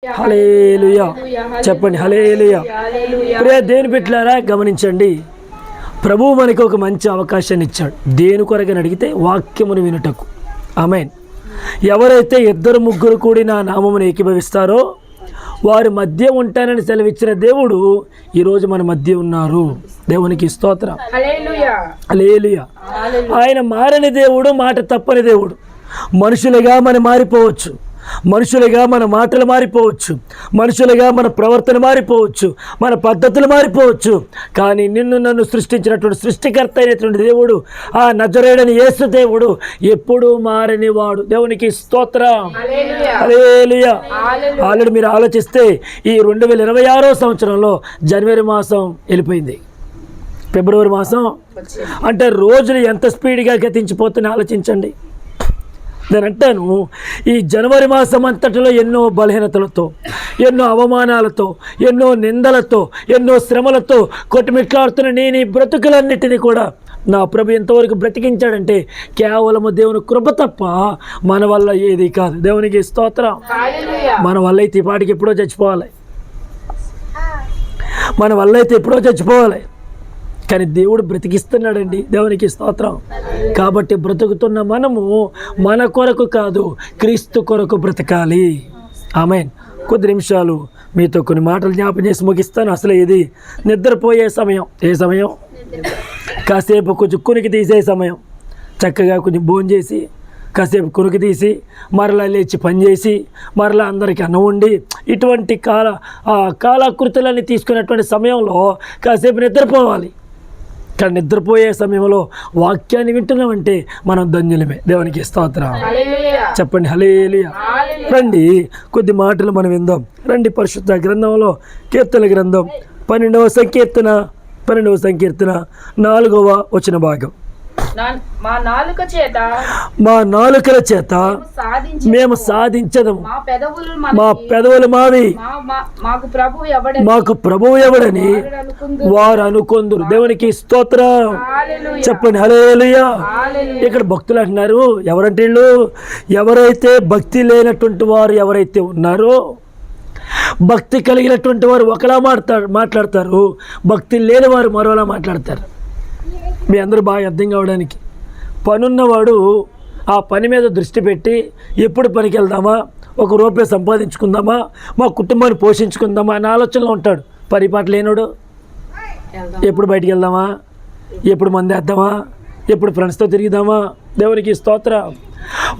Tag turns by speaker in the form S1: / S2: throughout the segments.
S1: హల్లెలూయా చెప్పండి. హల్లెలూయా. ప్రియ దేవుని బిడ్డలారా గమనించండి, ప్రభువు మనకి ఒక మంచి అవకాశాన్ని ఇచ్చాడు. దేని కొరకని అడిగితే వాక్యమును వినుటకు. ఆమేన్. ఎవరైతే ఇద్దరు ముగ్గురు కూడి నా నామమును ఏకీభవిస్తారో వారి మధ్య ఉంటానని సెలవిచ్చిన దేవుడు ఈరోజు మన మధ్య ఉన్నారు. దేవునికి స్తోత్రం. హల్లెలూయా. ఆయన మారని దేవుడు, మాట తప్పని దేవుడు. మనుషులుగా మనం మారిపోవచ్చు, మనుషులుగా మన మాటలు మారిపోవచ్చు, మనుషులుగా మన ప్రవర్తన మారిపోవచ్చు, మన పద్ధతులు మారిపోవచ్చు. కానీ నిన్ను నన్ను సృష్టించినటువంటి సృష్టికర్త అయినటువంటి దేవుడు, ఆ నజరేయుడైన యేసు దేవుడు ఎప్పుడూ మారని వాడు. దేవునికి స్తోత్రం. హల్లెలూయా. ఆల్రెడీ మీరు ఆలోచిస్తే ఈ 2026వ సంవత్సరంలో జనవరి మాసం వెళ్ళిపోయింది, ఫిబ్రవరి మాసం అంటే రోజులు ఎంత స్పీడ్గా గతించిపోతున్నాయి ఆలోచించండి. నేను అంటాను, ఈ జనవరి మాసం అంతటిలో ఎన్నో బలహీనతలతో, ఎన్నో అవమానాలతో, ఎన్నో నిందలతో, ఎన్నో శ్రమలతో కొట్టుమిట్లాడుతున్న నేను ఈ బ్రతుకులన్నిటినీ కూడా నా ప్రభు ఎంతవరకు బ్రతికించాడంటే కేవలము దేవుని కృప తప్ప మన వల్ల ఏది కాదు. దేవునికి స్తోత్రం. మన వల్ల అయితే ఈ పాటికి ఎప్పుడో చచ్చిపోవాలి, మన వల్ల అయితే ఎప్పుడో చచ్చిపోవాలి. కానీ దేవుడు బ్రతికిస్తున్నాడండి. దేవునికి స్తోత్రం. కాబట్టి బ్రతుకుతున్న మనము మన కొరకు కాదు, క్రీస్తు కొరకు బ్రతకాలి. ఆమేన్. కొద్ది నిమిషాలు మీతో కొన్ని మాటలు జ్ఞాపకం చేసి ముగిస్తాను. అసలు ఇది నిద్రపోయే సమయం. ఏ సమయం? కాసేపు కొంచెం కునికి తీసే సమయం. చక్కగా కొంచెం భోజనం చేసి కాసేపు కునికి తీసి మరలా లేచి పనిచేసి మరలా అందరికీ అన్నం వండి ఇటువంటి కాలాకృతులన్నీ తీసుకునేటువంటి సమయంలో కాసేపు నిద్రపోవాలి. కానీ నిద్రపోయే సమయంలో వాక్యాన్ని వింటున్నామంటే మనం ధన్యులమే. దేవునికి స్తోత్రం. చెప్పండి హల్లెలూయా. రండి కొద్ది మాటలు మనం విందాం. రండి పరిశుద్ధ గ్రంథంలో కీర్తన గ్రంథం 12వ సంకీర్తన 4వ వచన భాగం.
S2: మా
S1: నాలుకల చేత మేము సాధించదము, మా పెదవులు మావి, మాకు ప్రభువు ఎవడని వారు అనుకొందురు. దేవునికి స్తోత్రం. చెప్పండి హల్లెలూయా. ఇక్కడ భక్తులు అంటున్నారు, ఎవరంటే వీళ్ళు ఎవరైతే భక్తి లేనటువంటి వారు ఎవరైతే ఉన్నారో, భక్తి కలిగినటువంటి వారు ఒకలా మాట్లాడతారు, భక్తి లేని వారు మరోలా మాట్లాడతారు. మీ అందరూ బాగా అర్థం కావడానికి, పనున్నవాడు ఆ పని మీద దృష్టి పెట్టి ఎప్పుడు పనికి వెళ్దామా, ఒక రూపాయి సంపాదించుకుందామా, మా కుటుంబాన్ని పోషించుకుందామా అనే ఆలోచనలో ఉంటాడు. పరిపాటు లేనోడు ఎప్పుడు బయటికి వెళ్దామా, ఎప్పుడు మంది వేద్దామా, ఎప్పుడు ఫ్రెండ్స్తో తిరిగిదామా. దేవునికి స్తోత్రం.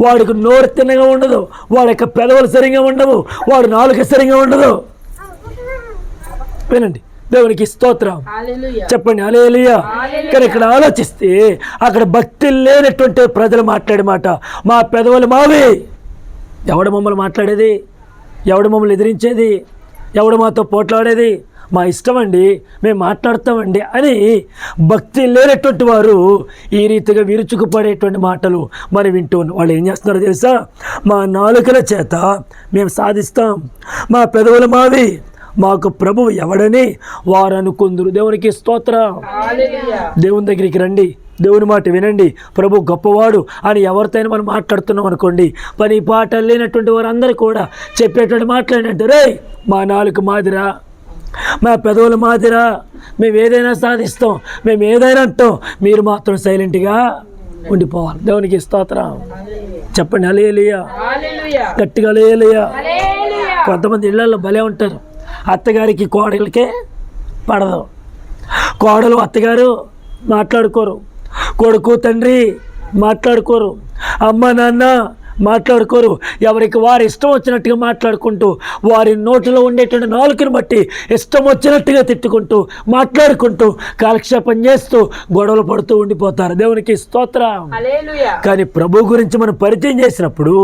S1: వాడికి నోరు తిన్నగా ఉండదు, వాడి యొక్క పెదవులు సరిగా ఉండవు, వాడు నాలుక సరిగా ఉండదు. వినండి. దేవునికి స్తోత్రం. చెప్పండి హల్లెలూయా. కానీ ఇక్కడ ఆలోచిస్తే అక్కడ భక్తి లేనటువంటి ప్రజలు మాట్లాడే మాట, మా పెదవులు మావి. ఎవడు మమ్మల్ని మాట్లాడేది, ఎవడు మమ్మల్ని ఎదిరించేది, ఎవడు మాతో పోట్లాడేది, మా ఇష్టం అండి, మేము మాట్లాడతామండి అని భక్తి లేనటువంటి వారు ఈ రీతిగా విరుచుకుపడేటువంటి మాటలు మనం వింటూ ఉన్నాం. వాళ్ళు ఏం చేస్తున్నారో తెలుసా? మా నాలుకల చేత మేము సాధిస్తాం, మా పెదవులు మావి, మాకు ప్రభువు ఎవడని వారు అనుకుందురు. దేవునికి స్తోత్రం. దేవుని దగ్గరికి రండి, దేవుని మాట వినండి. ప్రభు గొప్పవాడు అని ఎవరితోనైనా మనం మాట్లాడుతున్నాం అనుకోండి, పని పాట లేనటువంటి వారందరూ కూడా చెప్పేటువంటి మాట్లాడినట్టు, రే మా నాలుక మాదిరా, మా పెదవుల మాదిరా, మేము ఏదైనా సాధిస్తాం, మేము ఏదైనా అంటాం, మీరు మాత్రం సైలెంట్గా ఉండిపోవాలి. దేవునికి స్తోత్రం. చెప్పండి హల్లెలూయా. గట్టిగా హల్లెలూయా. కొంతమంది ఇళ్లలో భలే ఉంటారు, అత్తగారికి కోడలికే పడదు, కోడలు అత్తగారు మాట్లాడుకోరు, కొడుకు తండ్రి మాట్లాడుకోరు, అమ్మ నాన్న మాట్లాడుకోరు. ఎవరికి వారి ఇష్టం వచ్చినట్టుగా మాట్లాడుకుంటూ, వారి నోటిలో ఉండేటువంటి నాలుకను బట్టి ఇష్టం వచ్చినట్టుగా తిట్టుకుంటూ, మాట్లాడుకుంటూ, కాలక్షేపం చేస్తూ, గొడవలు పడుతూ ఉండిపోతారు. దేవునికి స్తోత్రం. కానీ ప్రభు గురించి మనం పరిచయం చేసినప్పుడు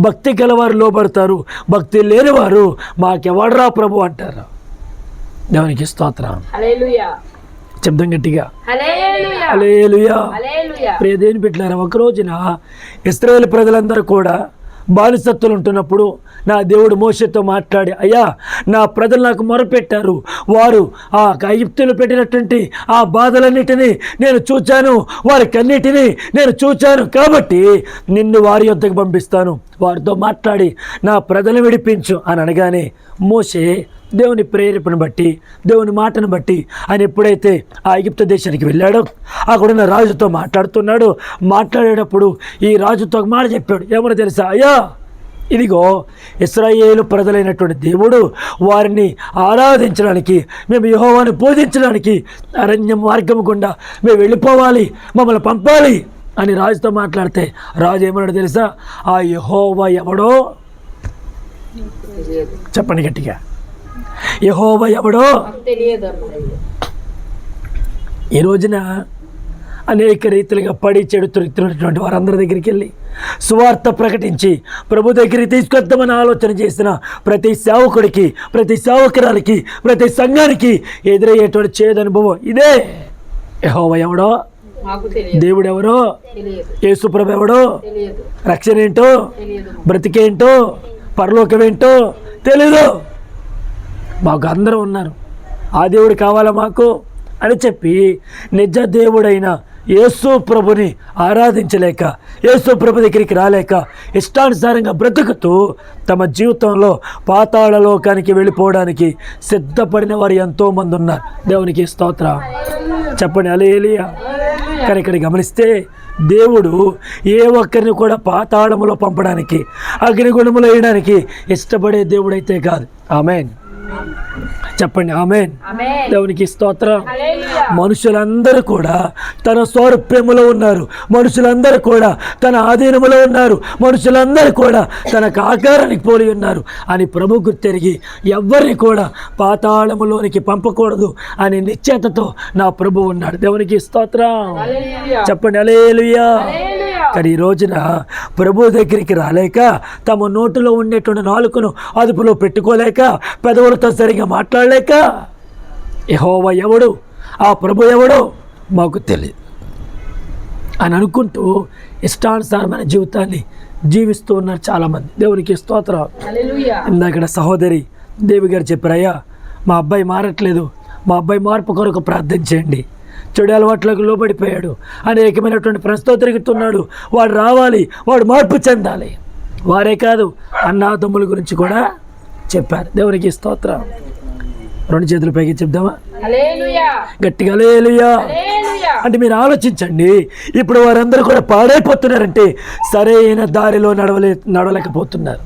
S1: భక్తి గలవారు లోబడతారు, భక్తి లేనివారు మాకెవడరా ప్రభు అంటారు. దేవునికి స్తోత్రం. శబ్దం గట్టిగా హల్లెలూయా. ప్రియ దేవుని బిడ్డలారా, ఒక రోజున ఇశ్రాయేలు ప్రజలందరూ కూడా బానిసత్తులు ఉంటున్నప్పుడు నా దేవుడు మోషేతో మాట్లాడి, అయ్యా నా ప్రజలు నాకు మొరపెట్టారు, వారు ఆ ఐగుప్తులు పెట్టినటువంటి ఆ బాధలన్నిటినీ నేను చూచాను, వారి కన్నిటినీ నేను చూచాను, కాబట్టి నిన్ను వారి యొద్దకు పంపిస్తాను, వారితో మాట్లాడి నా ప్రజలను విడిపించు అని అనగానే మోషే దేవుని ప్రేరేపణ బట్టి, దేవుని మాటను బట్టి ఆయన ఎప్పుడైతే ఆ ఐగుప్తు దేశానికి వెళ్ళాడో అక్కడున్న రాజుతో మాట్లాడుతున్నాడు. మాట్లాడేటప్పుడు ఈ రాజుతో ఒక మాట చెప్పాడు. ఏమన్నా తెలుసా? అయ్యా ఇదిగో ఇశ్రాయేలు ప్రజలైనటువంటి దేవుడు వారిని ఆరాధించడానికి, మేము యెహోవాను పూజించడానికి అరణ్య మార్గం గుండా మేము వెళ్ళిపోవాలి, మమ్మల్ని పంపాలి అని రాజుతో మాట్లాడితే రాజు ఏమన్నాడు తెలుసా? ఆ యెహోవా ఎవడో చెప్పండి గట్టిగా, యెహోవా ఎవడో. ఈ రోజున అనేక రీతిలుగా పడి చెడు తిరుగుతున్నటువంటి వారందరి దగ్గరికి వెళ్ళి సువార్త ప్రకటించి ప్రభు దగ్గరికి తీసుకొద్దామని ఆలోచన చేసిన ప్రతి సేవకుడికి, ప్రతి సేవకురాలికి, ప్రతి సంఘానికి ఎదురయ్యేటువంటి చేదు అనుభవం ఇదే. యెహోవా ఎవడో, దేవుడు ఎవరో, యేసుప్రభు ఎవడో, రక్షణ ఏంటో, బ్రతికేంటో, పరలోకం ఏంటో తెలీదు. మాకు అందరూ ఉన్నారు, ఆ దేవుడు కావాలా మాకు అని చెప్పి నిజ దేవుడైన యేసు ప్రభుని ఆరాధించలేక, యేసు ప్రభు దగ్గరికి రాలేక ఇష్టానుసారంగా బ్రతుకుతూ తమ జీవితంలో పాతాళ లోకానికి వెళ్ళిపోవడానికి సిద్ధపడిన వారు ఎంతోమంది ఉన్నారు. దేవునికి స్తోత్రం చెప్పండి, హల్లెలూయా. కానీ ఇక్కడ గమనిస్తే దేవుడు ఏ ఒక్కరిని కూడా పాతాళములో పంపడానికి, అగ్నిగుణములో వేయడానికి ఇష్టపడే దేవుడైతే కాదు. ఆమేన్ చెప్పండి, ఆమేన్. దేవునికి స్తోత్రం. మనుషులందరూ కూడా తన స్వరూప్యములో ఉన్నారు, మనుషులందరూ కూడా తన ఆధీనములో ఉన్నారు, మనుషులందరూ కూడా తనకు ఆకారానికి పోలి ఉన్నారు అని ప్రభు గుర్తెరిగి ఎవరిని కూడా పాతాళములోనికి పంపకూడదు అని నిశ్చయతతో నా ప్రభు ఉన్నాడు. దేవునికి స్తోత్రం చెప్పండి, హల్లెలూయా. కానీ ఈ రోజున ప్రభు దగ్గరికి రాలేక, తమ నోటిలో ఉండేటువంటి నాలుకను అదుపులో పెట్టుకోలేక, పెదవులతో సరిగా మాట్లాడలేక యెహోవా ఎవడు, ఆ ప్రభు ఎవడో మాకు తెలియదు అని అనుకుంటూ ఇష్టానుసారమైన జీవితాన్ని జీవిస్తూ ఉన్నారు చాలామంది. దేవునికి స్తోత్రం. ఇందాక సహోదరి దేవి గారు చెప్పారయ్యా మా అబ్బాయి మారట్లేదు, మా అబ్బాయి మార్పు కొరకు ప్రార్థన చేయండి, చెడు అలవాట్లకు లోబడిపోయాడు, అనేకమైనటువంటి ప్రశ్నతో తిరుగుతున్నాడు, వాడు రావాలి, వాడు మార్పు చెందాలి. వారే కాదు అన్నాతమ్ముల గురించి కూడా చెప్పారు. దేవునికి స్తోత్రం. రెండు చేతుల పైకి చెప్దామా? గట్టిగా హల్లెలూయా. అంటే మీరు ఆలోచించండి, ఇప్పుడు వారందరూ కూడా పాడైపోతున్నారంటే సరైన దారిలో నడవలేకపోతున్నారు,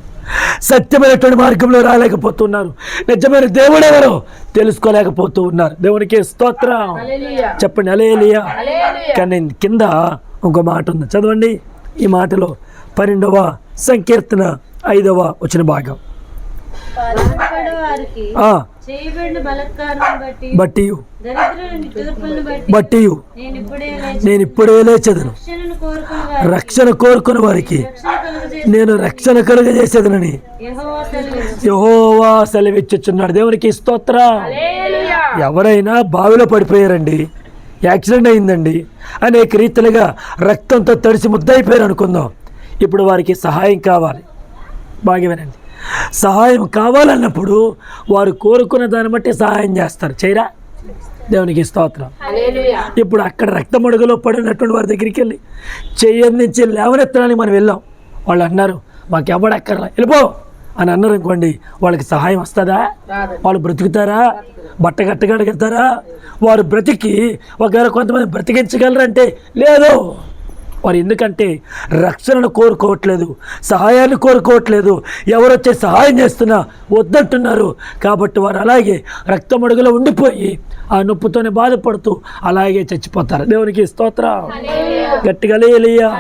S1: సత్యమైనటువంటి మార్గంలో రాలేకపోతున్నారు, నిజమైన దేవుడు ఎవరో తెలుసుకోలేకపోతూ ఉన్నారు. దేవునికి స్తోత్రం చెప్పండి, హల్లెలూయా. కానీ కింద ఇంకో మాట ఉంది, చదవండి. ఈ మాటలో 12వ సంకీర్తన 5వ వచన భాగం. బట్టి నేను ఇప్పుడే లేచెదను, రక్షణ కోరుకున్న వారికి నేను రక్షణ కలుగజేసేదనని యెహోవా సెలవిచ్చుచున్నాడు. దేవునికి స్తోత్రం. ఎవరైనా బావిలో పడిపోయారండి, యాక్సిడెంట్ అయిందండి, అనేక రీతిలుగా రక్తంతో తడిసి ముద్దయిపోయారు అనుకుందాం. ఇప్పుడు వారికి సహాయం కావాలి. బాగా వినండి, సహాయం కావాలన్నప్పుడు వారు కోరుకున్న దాన్ని బట్టి సహాయం చేస్తారు, చేయరా? దేవునికి స్తోత్రం. ఇప్పుడు అక్కడ రక్తమడుగులో పడినటువంటి వారి దగ్గరికి వెళ్ళి చెయ్యందించి లేవనెత్తడానికి మనం వెళ్ళాం, వాళ్ళు అన్నారు మాకు ఎవడక్కర్లా వెళ్ళిపో అని అన్నారు అనుకోండి, వాళ్ళకి సహాయం వస్తుందా? వాళ్ళు బ్రతుకుతారా? బట్ట కట్టగలుగుతారా? వారు బ్రతికి ఒకవేళ కొంతమంది బ్రతికించగలరంటే లేదు. వారు ఎందుకంటే రక్షణను కోరుకోవట్లేదు, సహాయాన్ని కోరుకోవట్లేదు, ఎవరు వచ్చే సహాయం చేస్తున్నా వద్దంటున్నారు. కాబట్టి వారు అలాగే రక్తమడుగులో ఉండిపోయి ఆ నొప్పితోనే బాధపడుతూ అలాగే చచ్చిపోతారు. దేవునికి స్తోత్రం. గట్టిగా హల్లెలూయా.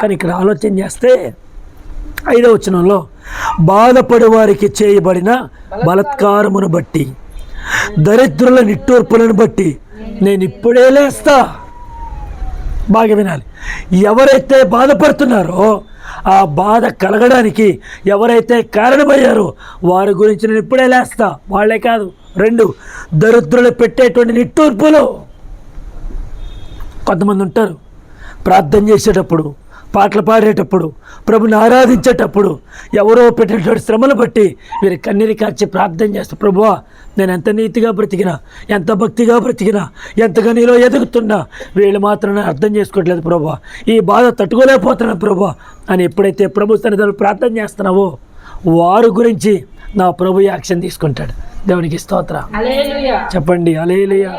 S1: కానీ ఇక్కడ ఆలోచన చేస్తే 5వ వచనంలో బాధపడే వారికి చేయబడిన బలత్కారమును బట్టి, దరిద్రుల నిట్టూర్పులను బట్టి నేను ఇప్పుడే లేస్తా. బాగా వినాలి, ఎవరైతే బాధపడుతున్నారో ఆ బాధ కలగడానికి ఎవరైతే కారణమయ్యారో వారి గురించి నేను ఇప్పుడే లేస్తా. వాళ్ళే కాదు, 2 దరిద్రులు పెట్టేటువంటి నిట్టూర్పులు. కొంతమంది ఉంటారు ప్రార్థన చేసేటప్పుడు పాటలు పాడేటప్పుడు, ప్రభుని ఆరాధించేటప్పుడు, ఎవరో పెట్టేటువంటి శ్రమలు బట్టి వీరు కన్నీరు కార్చి ప్రార్థన చేస్తారు. ప్రభువా, నేను ఎంత నీతిగా బ్రతికినా, ఎంత భక్తిగా బ్రతికినా, ఎంతగా నీలో ఎదుగుతున్నా, వీళ్ళు మాత్రం అర్థం చేసుకోవట్లేదు ప్రభువా, ఈ బాధ తట్టుకోలేకపోతున్నాను ప్రభువా అని ఎప్పుడైతే ప్రభు సన్నిధిలో ప్రార్థన చేస్తున్నావో వారి గురించి నా ప్రభు యాక్షన్ తీసుకుంటాడు. దేవునికి స్తోత్రం. చెప్పండి హల్లెలూయా.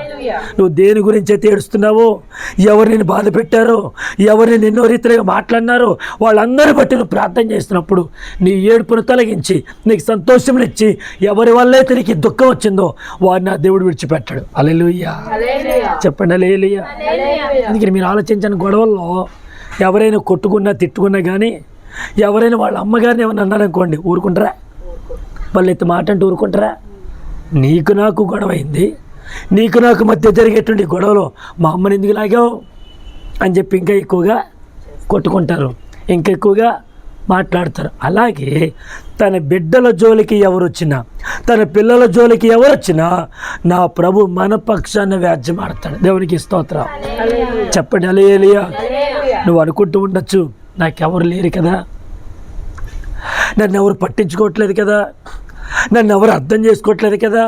S1: నువ్వు దేని గురించి అయితే ఏడుస్తున్నావో, ఎవరు నేను బాధ పెట్టారో, ఎవరిని నిన్నో రీతిగా మాట్లాడినారో వాళ్ళందరూ బట్టి నువ్వు ప్రార్థన చేస్తున్నప్పుడు నీ ఏడుపును తొలగించి నీకు సంతోషంనిచ్చి ఎవరి వల్లైతే నీకు దుఃఖం వచ్చిందో వారిని నా దేవుడు విడిచిపెట్టాడు. హల్లెలూయా. చెప్పండి హల్లెలూయా. అందుకని మీరు ఆలోచించని గొడవల్లో ఎవరైనా కొట్టుకున్నా తిట్టుకున్నా కానీ ఎవరైనా వాళ్ళ అమ్మగారిని ఏమన్నా అన్నారనుకోండి, ఊరుకుంటారా? వాళ్ళు ఎత్తి మాట అంటే ఊరుకుంటారా? నీకు నాకు గొడవ అయింది, నీకు నాకు మధ్య జరిగేటువంటి గొడవలో మా అమ్మని ఎందుకు లాగావు అని చెప్పి ఇంకా ఎక్కువగా కొట్టుకుంటారు, ఇంకా ఎక్కువగా మాట్లాడతారు. అలాగే తన బిడ్డల జోలికి ఎవరు వచ్చినా, తన పిల్లల జోలికి ఎవరు వచ్చినా నా ప్రభు మన పక్షాన్ని వ్యాజ్యం ఆడతాడు. దేవునికి స్తోత్రం. చెప్పండి హల్లెలూయా. నువ్వు అనుకుంటూ ఉండొచ్చు, నాకెవరు లేరు కదా, నన్ను ఎవరు పట్టించుకోవట్లేదు కదా, నన్ను ఎవరు అర్థం చేసుకోవట్లేదు కదా,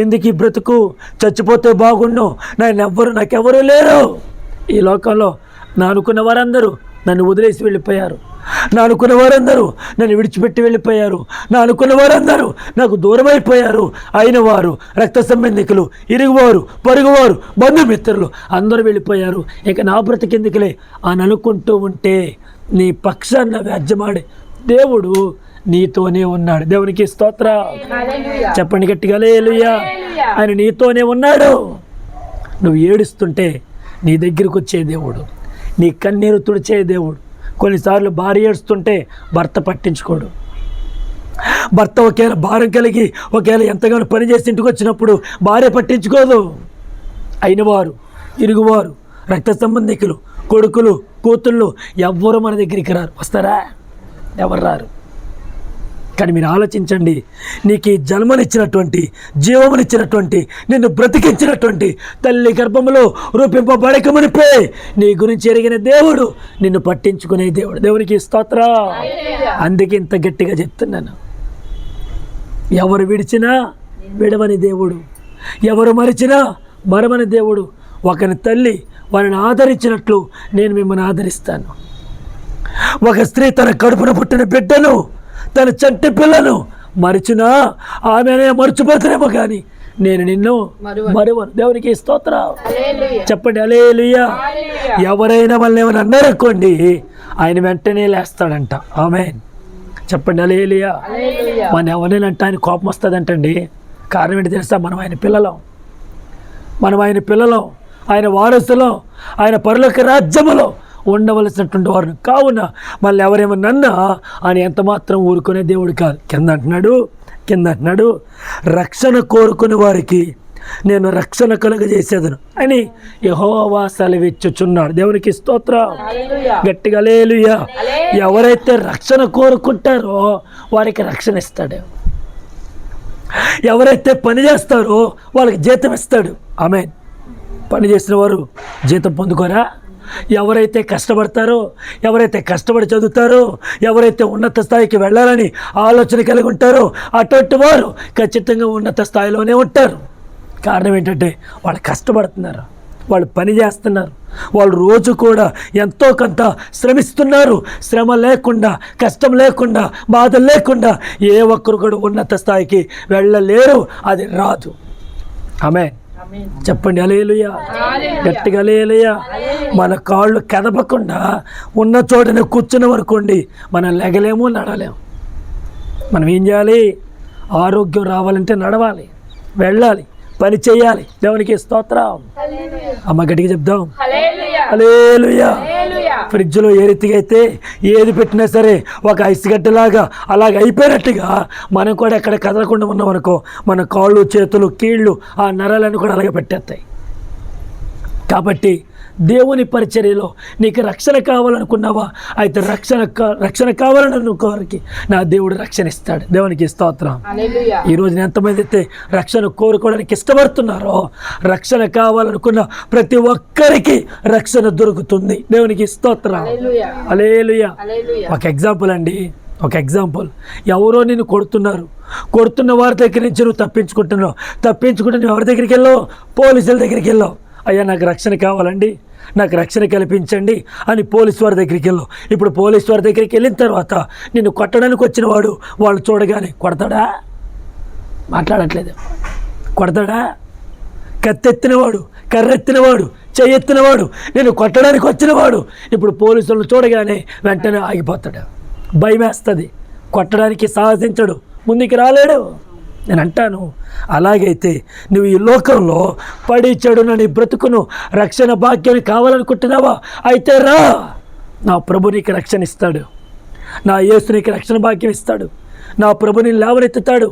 S1: ఎందుకు ఈ బ్రతుకు, చచ్చిపోతే బాగుండు, నాకెవరు లేరు. ఈ లోకంలో నా అనుకున్న వారందరూ నన్ను వదిలేసి వెళ్ళిపోయారు, నా అనుకున్న వారందరూ నన్ను విడిచిపెట్టి వెళ్ళిపోయారు, నా అనుకున్న వారందరూ నాకు దూరం అయిపోయారు. అయిన వారు, రక్త సంబంధికులు, ఇరుగువారు, పొరుగువారు, బంధుమిత్రులు అందరూ వెళ్ళిపోయారు, ఇక నా బ్రతికెందుకులే అని అనుకుంటూ ఉంటే నీ పక్షాన వ్యాజ్యమాడే దేవుడు నీతోనే ఉన్నాడు. దేవునికి స్తోత్రం. చెప్పండి గట్టిగా హల్లెలూయా. ఆయన నీతోనే ఉన్నాడు. నువ్వు ఏడుస్తుంటే నీ దగ్గరికి వచ్చే దేవుడు, నీ కన్నీరు తుడిచే దేవుడు. కొన్నిసార్లు భార్య ఏడుస్తుంటే భర్త పట్టించుకోడు. భర్త ఒకవేళ భారం కలిగి ఒకవేళ ఎంతగానో పనిచేసి ఇంటికి వచ్చినప్పుడు భార్య పట్టించుకోదు. అయినవారు, ఇరుగువారు, రక్త సంబంధికులు, కొడుకులు, కూతుళ్ళు ఎవ్వరు మన దగ్గరికి రారు. వస్తారా? ఎవరు రారు. కానీ మీరు ఆలోచించండి, నీకు ఈ జన్మనిచ్చినటువంటి, జీవమునిచ్చినటువంటి, నిన్ను బ్రతికించినటువంటి తల్లి గర్భములో రూపింపబడకమునిపే నీ గురించి ఎరిగిన దేవుడు నిన్ను పట్టించుకునే దేవుడు. దేవునికి స్తోత్రం. అందుకే ఇంత గట్టిగా చెప్తున్నాను, ఎవరు విడిచినా విడవని దేవుడు, ఎవరు మరిచినా మరవని దేవుడు. ఒకని తల్లి వారిని ఆదరించినట్లు నేను మిమ్మల్ని ఆదరిస్తాను. ఒక స్త్రీ తన కడుపున పుట్టిన బిడ్డను, తన చంటి పిల్లను మరిచినా ఆమెనే మర్చిపోతానేమో కానీ నేను నిన్ను మరువను. దేవునికి స్తోత్రం. చెప్పండి హల్లెలూయా. ఎవరైనా వాళ్ళని ఏమైనా అన్నారనుకోండి, ఆయన వెంటనే లేస్తాడంట. ఆమేన్. చెప్పండి హల్లెలూయా. మన ఎవరైనా అంటే ఆయన కోపం వస్తుందంటండి. కారణం ఏంటి తెలుసా? మనం ఆయన పిల్లలం, ఆయన వారసులం, ఆయన పరలోక రాజ్యములో ఉండవలసినటువంటి వారు. కావున మళ్ళీ ఎవరేమన్నా ఆయన ఎంత మాత్రం ఊరుకునే దేవుడు కాదు. కింద అంటున్నాడు రక్షణ కోరుకునే వారికి నేను రక్షణ కలుగజేసేదను అని యెహోవా సెలవిచ్చుచున్నాడు. దేవునికి స్తోత్రం. గట్టిగా హల్లెలూయా. ఎవరైతే రక్షణ కోరుకుంటారో వారికి రక్షణ ఇస్తాడు. ఎవరైతే పని చేస్తారో వాళ్ళకి జీతం ఇస్తాడు. ఆమేన్. పని చేసిన వారు జీతం పొందుకోరా? ఎవరైతే కష్టపడతారో, ఎవరైతే కష్టపడి చదువుతారో, ఎవరైతే ఉన్నత స్థాయికి వెళ్ళాలని ఆలోచన కలిగి ఉంటారో అటువంటి వారు ఖచ్చితంగా ఉన్నత స్థాయిలోనే ఉంటారు. కారణం ఏంటంటే వాళ్ళు కష్టపడుతున్నారు, వాళ్ళు పని చేస్తున్నారు, వాళ్ళు రోజు కూడా ఎంతో కొంత శ్రమిస్తున్నారు. శ్రమ లేకుండా, కష్టం లేకుండా, బాధ లేకుండా ఏ ఒక్కరు కూడా ఉన్నత స్థాయికి వెళ్ళలేరు. అది రాదు. ఆమేన్. చెప్పండి హల్లెలూయా. గట్టిగా హల్లెలూయా. మన కాళ్ళు కదపకుండా ఉన్న చోటనే కూర్చున్నాం అనుకోండి, మనం లెగలేము, నడలేము. మనం ఏం చేయాలి? ఆరోగ్యం రావాలంటే నడవాలి, వెళ్ళాలి, పని చేయాలి. దేవునికి స్తోత్రం. అమ్మ గట్టిగా చెప్దాం హల్లెలూయా. ఫ్రిడ్జ్లో ఏ రీతిగా అయితే ఏది పెట్టినా సరే ఒక ఐస్ గడ్డలాగా అలాగ అయిపోయినట్టుగా మనం కూడా ఎక్కడ కదలకుండా ఉన్నాం అనుకో, మన కాళ్ళు, చేతులు, కీళ్ళు, ఆ నరాలన్నీ కూడా అలాగే పెట్టేస్తాయి. కాబట్టి దేవుని పరిచర్యలో నీకు రక్షణ కావాలనుకున్నావా? అయితే రక్షణ కావాలనుకోరికి నా దేవుడు రక్షణ ఇస్తాడు. దేవునికి స్తోత్రం. ఈరోజు ఎంతమంది అయితే రక్షణ కోరుకోవడానికి ఇష్టపడుతున్నారో, రక్షణ కావాలనుకున్న ప్రతి ఒక్కరికి రక్షణ దొరుకుతుంది. దేవునికి స్తోత్రం. హల్లెలూయా. ఒక ఎగ్జాంపుల్ అండి, ఒక ఎగ్జాంపుల్. ఎవరో నిన్ను కొడుతున్న వారి దగ్గర నుంచి నువ్వు తప్పించుకుంటే నువ్వు ఎవరి దగ్గరికి వెళ్ళావు? పోలీసుల దగ్గరికి వెళ్ళావు. అయ్యా నాకు రక్షణ కావాలండి, నాకు రక్షణ కల్పించండి అని పోలీసు వారి దగ్గరికి వెళ్ళావు. ఇప్పుడు పోలీసు వారి దగ్గరికి వెళ్ళిన తర్వాత నిన్ను కొట్టడానికి వచ్చిన వాడు వాళ్ళు చూడగానే కొడతాడా? మాట్లాడట్లేదు. కొడతాడా? కత్తెత్తినవాడు, కర్రెత్తినవాడు, చెయ్యెత్తినవాడు, నేను కొట్టడానికి వచ్చినవాడు ఇప్పుడు పోలీసులను చూడగానే వెంటనే ఆగిపోతాడు. భయం వేస్తుంది, కొట్టడానికి సాహసించడు, ముందుకు రాలేడు. నేను అంటాను, అలాగైతే నువ్వు ఈ లోకంలో పడి చెడున నీ బ్రతుకును రక్షణ భాగ్యాన్ని కావాలనుకుంటున్నావా? అయితే రా, నా ప్రభు నీకు రక్షణ ఇస్తాడు. నా యేసు నీకు రక్షణ భాగ్యం ఇస్తాడు. నా ప్రభు నీకు లేవనెత్తుతాడు.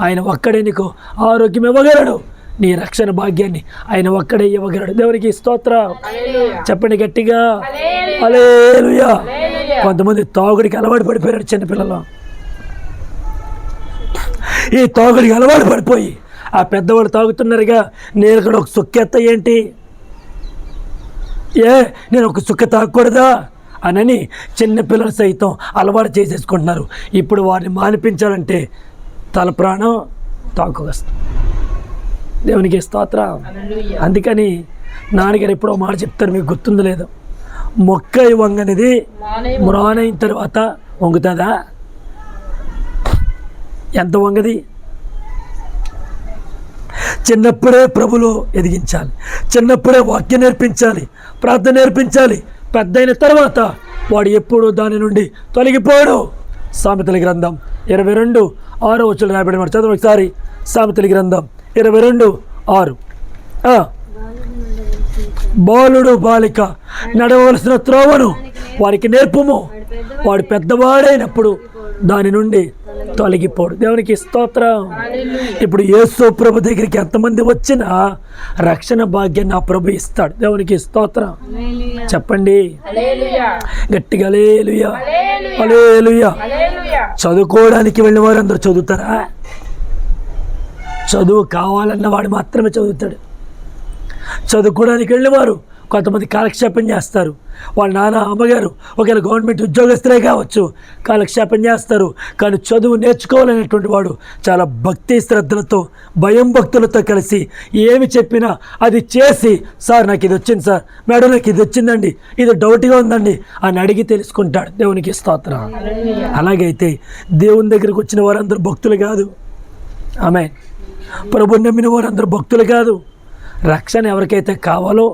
S1: ఆయన ఒక్కడే నీకు ఆరోగ్యం ఇవ్వగలడు. నీ రక్షణ భాగ్యాన్ని ఆయన ఒక్కడే ఇవ్వగలడు. దేవునికి స్తోత్రం. చెప్పండి గట్టిగా హల్లెలూయా. కొంతమంది తాగుడికి అలవాటు పడిపోయారు చిన్నపిల్లలు. ఈ తాగుడికి అలవాటు పడిపోయి ఆ పెద్దవాళ్ళు తాగుతున్నారుగా, నేను కూడా ఒక సుక్కెత్త ఏంటి, నేను ఒక సుక్క తాగకూడదా అనని చిన్నపిల్లలు సైతం అలవాటు చేసేసుకుంటున్నారు. ఇప్పుడు వారిని మానిపించాలంటే తల ప్రాణం తాకుకొస్తుంది. దేవునికి స్తోత్రం. అందుకని నాన్నగారు ఎప్పుడో మాట చెప్తారు, మీకు గుర్తుందో లేదో, మొక్క వంగనిది మ్రానైన తర్వాత వంగుతుందా? ఎంత వంగది? చిన్నప్పుడే ప్రభులో ఎదిగించాలి, చిన్నప్పుడే వాక్యం నేర్పించాలి, ప్రార్థన నేర్పించాలి. పెద్ద అయిన తర్వాత వాడు ఎప్పుడు దాని నుండి తొలగిపోడు. సామెతల గ్రంథం 22:6 రాయబడి మాట చదువు ఒకసారి. సామెతల గ్రంథం 22:6. బాలుడు బాలిక నడవలసిన త్రోవను వారికి నేర్పుము, వాడు పెద్దవాడైనప్పుడు దాని నుండి తొలగిపోడు. దేవునికి స్తోత్రం. ఇప్పుడు యేసు ప్రభు దగ్గరికి ఎంతమంది వచ్చినా రక్షణ భాగ్యాన్ని ఆ ప్రభు ఇస్తాడు. దేవునికి స్తోత్రం. చెప్పండి గట్టిగా హల్లెలూయా, హల్లెలూయా. చదువుకోవడానికి వెళ్ళిన వారు అందరూ చదువుతారా? చదువు కావాలన్న వాడు మాత్రమే చదువుతాడు. చదువుకోవడానికి వెళ్ళేవారు కొంతమంది కాలక్షేపం చేస్తారు. వాళ్ళ నాన్న అమ్మగారు ఒకవేళ గవర్నమెంట్ ఉద్యోగస్తులే కావచ్చు, కాలక్షేపం చేస్తారు. కానీ చదువు నేర్చుకోవాలనేటువంటి వాడు చాలా భక్తి శ్రద్ధలతో, భయం భక్తులతో కలిసి ఏమి చెప్పినా అది చేసి, సార్ నాకు ఇది వచ్చింది, సార్ మేడం నాకు ఇది వచ్చిందండి, ఇది డౌట్గా ఉందండి అని అడిగి తెలుసుకుంటాడు. దేవునికి స్తోత్రం. అలాగైతే దేవుని దగ్గరికి వచ్చిన వారందరూ భక్తులు కాదు. ఆమేన్. ప్రభుని నమ్మిన వారందరూ భక్తులు కాదు. రక్షణ ఎవరికైతే కావాలో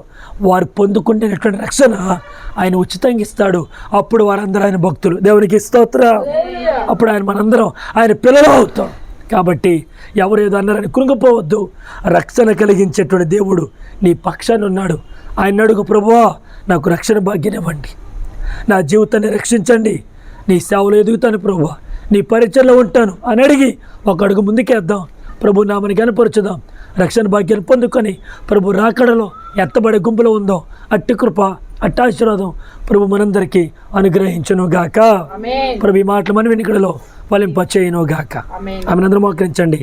S1: వారు పొందుకునేటువంటి రక్షణ ఆయన ఉచితంగా ఇస్తాడు. అప్పుడు వారందరూ ఆయన భక్తులు. దేవునికి స్తోత్రం. అప్పుడు మనందరం ఆయన పిల్లలు అవుతాం. కాబట్టి ఎవరు ఏదో అన్నారని కృంగిపోవద్దు. రక్షణ కలిగించేటువంటి దేవుడు నీ పక్షాన్ని ఉన్నాడు. ఆయన అడుగు, ప్రభువా నాకు రక్షణ భాగ్యం ఇవ్వండి, నా జీవితాన్ని రక్షించండి, నీ సేవలో ఎదుగుతాను ప్రభువా, నీ పరిచయలో ఉంటాను అని అడిగి ఒక అడుగు ముందుకేద్దాం. ప్రభు నామని కనపరచుదాం. రక్షణ భాగ్యాన్ని పొందుకొని ప్రభు రాకడలో ఎత్తబడే గుంపులో ఉందో అట్టి కృప, అట్టి ఆశీర్వాదం ప్రభు మనందరికీ అనుగ్రహించును గాక. ప్రభు ఈ మాటలు మన వినికిడిలో ఫలింపచేయును గాక. ఆమె అందరూ మోకరించండి.